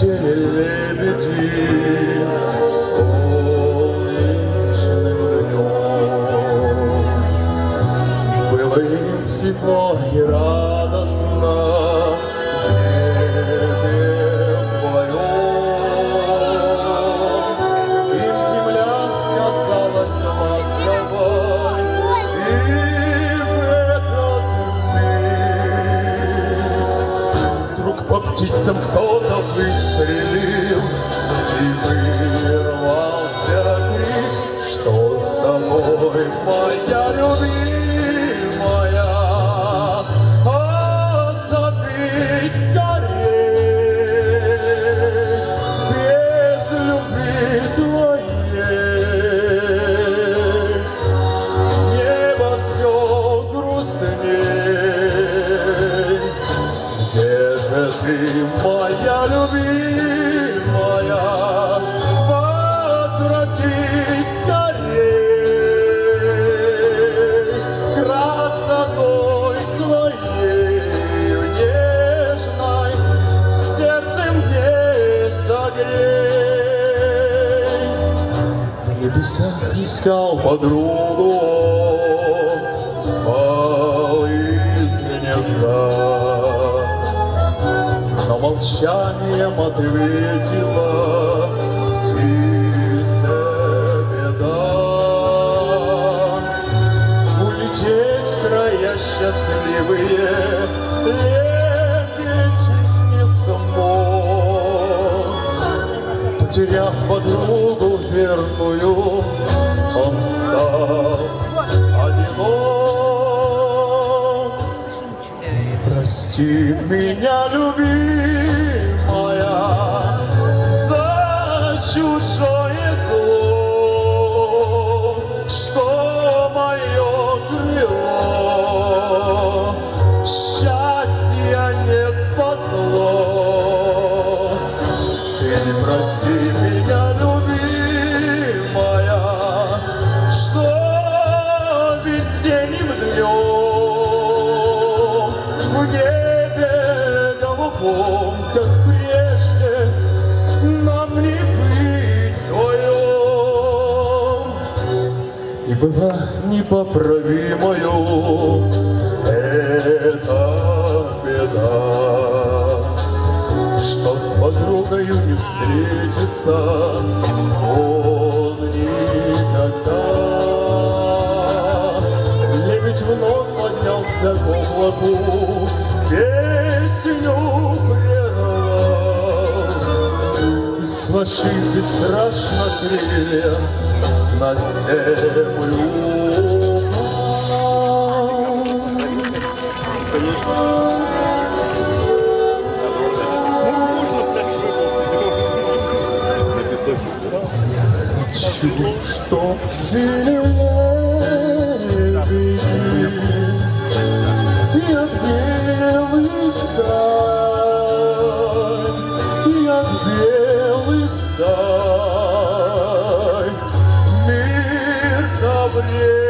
летели лебеди солнечным днем. Было им светло и радостно в небе вдвоем. Им земля казалась ласковой, и в этот миг вдруг по птицам кто-то выстрелил, и вырвался крик: что с тобой, моя любимая? Отзовись скорей, без любви твоей небо все грустней. Где же ты, моя любимая? Возвратись скорей, красотой своею нежной сердце мне согрей. В небесах искал подругу, спал из гнезда, но молчанием ответила птице беда. Улететь в края счастливые лебедь не смог. Потеряв подругу верную, он стал одинок. Прости меня, любимая, за чужое зло, что мое крыло счастья не спасло. Ты прости меня, любимая, что весенним днем в небе голубом, как прежде, нам не быть вдвоем. И была непоправимою эта беда, что с подругою не встретиться он никогда. Лебедь вновь поднялся к облаку, песню прервал, и, сложив бесстрашно крылья, на землю хочу, чтоб жили лебеди, и от белых стай, и от белых стай мир добрей.